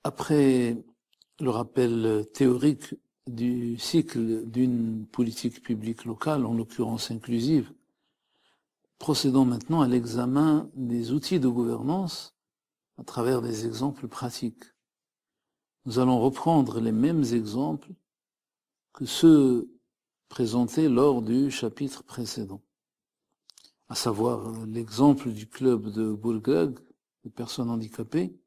Après le rappel théorique du cycle d'une politique publique locale, en l'occurrence inclusive, procédons maintenant à l'examen des outils de gouvernance à travers des exemples pratiques. Nous allons reprendre les mêmes exemples que ceux présentés lors du chapitre précédent, à savoir l'exemple du club de Boulgag, de personnes handicapées,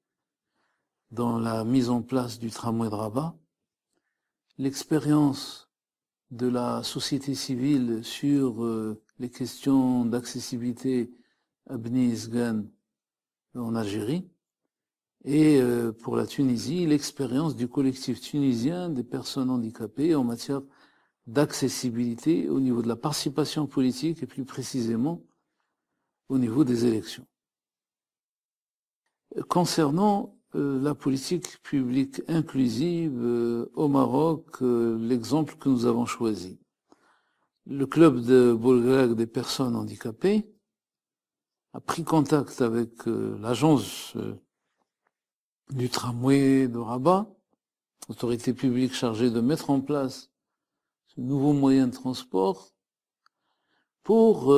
dans la mise en place du tramway de Rabat, l'expérience de la société civile sur les questions d'accessibilité à Bni Isgan en Algérie, et pour la Tunisie, l'expérience du collectif tunisien des personnes handicapées en matière d'accessibilité au niveau de la participation politique et plus précisément au niveau des élections. Concernant la politique publique inclusive au Maroc, l'exemple que nous avons choisi. Le club de Boulgag des personnes handicapées a pris contact avec l'agence du tramway de Rabat, autorité publique chargée de mettre en place ce nouveau moyen de transport, pour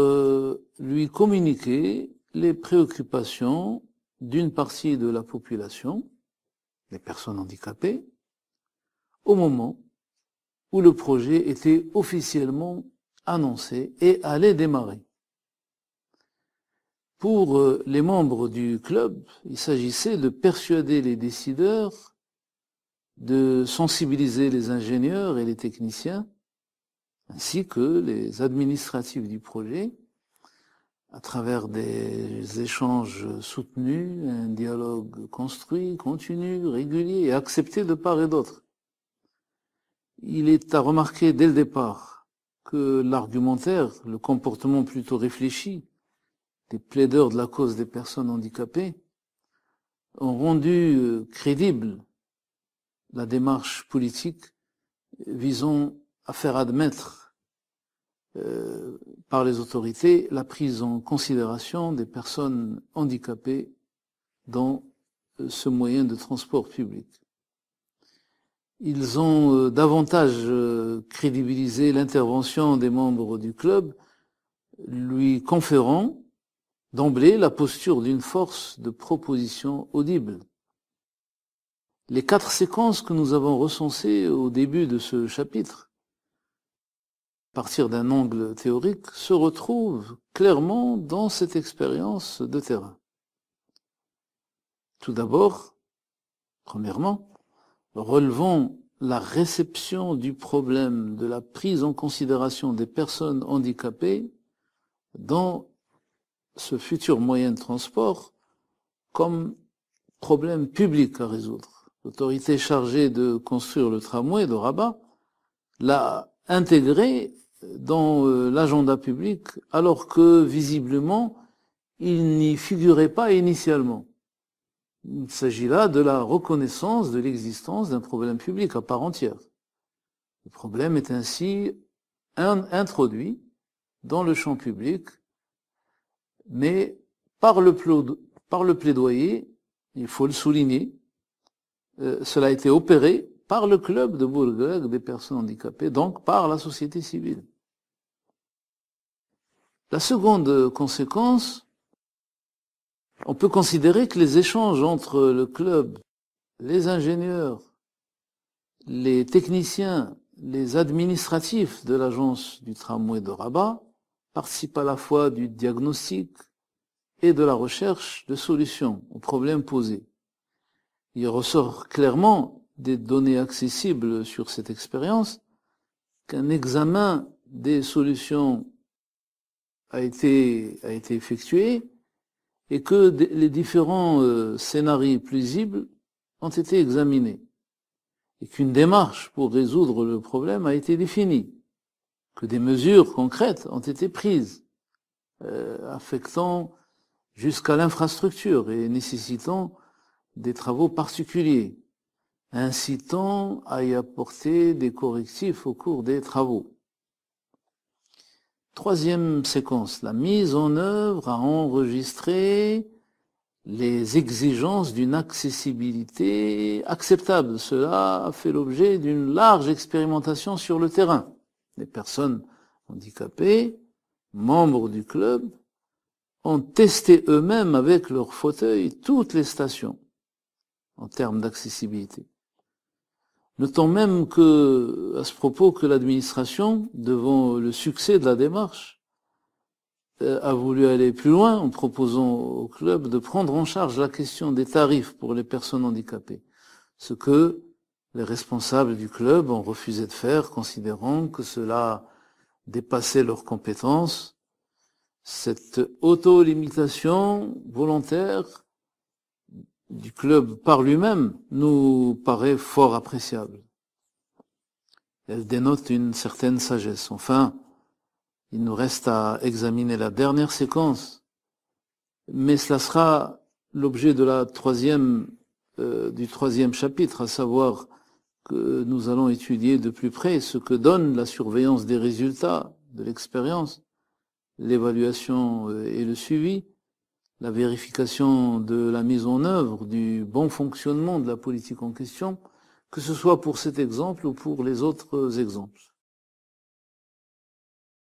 lui communiquer les préoccupations d'une partie de la population, les personnes handicapées, au moment où le projet était officiellement annoncé et allait démarrer. Pour les membres du club, il s'agissait de persuader les décideurs, de sensibiliser les ingénieurs et les techniciens, ainsi que les administratifs du projet, à travers des échanges soutenus, un dialogue construit, continu, régulier et accepté de part et d'autre. Il est à remarquer dès le départ que l'argumentaire, le comportement plutôt réfléchi des plaideurs de la cause des personnes handicapées ont rendu crédible la démarche politique visant à faire admettre par les autorités la prise en considération des personnes handicapées dans ce moyen de transport public. Ils ont davantage crédibilisé l'intervention des membres du club, lui conférant d'emblée la posture d'une force de proposition audible. Les 4 séquences que nous avons recensées au début de ce chapitre, à partir d'un angle théorique, se retrouvent clairement dans cette expérience de terrain. Tout d'abord, premièrement, relevons la réception du problème de la prise en considération des personnes handicapées dans ce futur moyen de transport comme problème public à résoudre. L'autorité chargée de construire le tramway de Rabat l'a intégré dans l'agenda public alors que visiblement il n'y figurait pas initialement. Il s'agit là de la reconnaissance de l'existence d'un problème public à part entière. Le problème est ainsi introduit dans le champ public, mais par le plaidoyer, il faut le souligner, cela a été opéré par le club de Boulgag des personnes handicapées, donc par la société civile. La seconde conséquence, on peut considérer que les échanges entre le club, les ingénieurs, les techniciens, les administratifs de l'agence du tramway de Rabat participent à la fois du diagnostic et de la recherche de solutions aux problèmes posés. Il ressort clairement des données accessibles sur cette expérience qu'un examen des solutions a été effectué et que les différents scénarios plausibles ont été examinés et qu'une démarche pour résoudre le problème a été définie, que des mesures concrètes ont été prises, affectant jusqu'à l'infrastructure et nécessitant des travaux particuliers, incitant à y apporter des correctifs au cours des travaux. Troisième séquence, la mise en œuvre a enregistré les exigences d'une accessibilité acceptable. Cela a fait l'objet d'une large expérimentation sur le terrain. Les personnes handicapées, membres du club, ont testé eux-mêmes avec leur fauteuil toutes les stations en termes d'accessibilité. Notons même que, à ce propos, que l'administration, devant le succès de la démarche, a voulu aller plus loin en proposant au club de prendre en charge la question des tarifs pour les personnes handicapées, ce que les responsables du club ont refusé de faire, considérant que cela dépassait leurs compétences. Cette auto-limitation volontaire du club par lui-même nous paraît fort appréciable. Elle dénote une certaine sagesse. Enfin, il nous reste à examiner la dernière séquence, mais cela sera l'objet de du troisième chapitre, à savoir que nous allons étudier de plus près ce que donne la surveillance des résultats de l'expérience, l'évaluation et le suivi, la vérification de la mise en œuvre du bon fonctionnement de la politique en question, que ce soit pour cet exemple ou pour les autres exemples.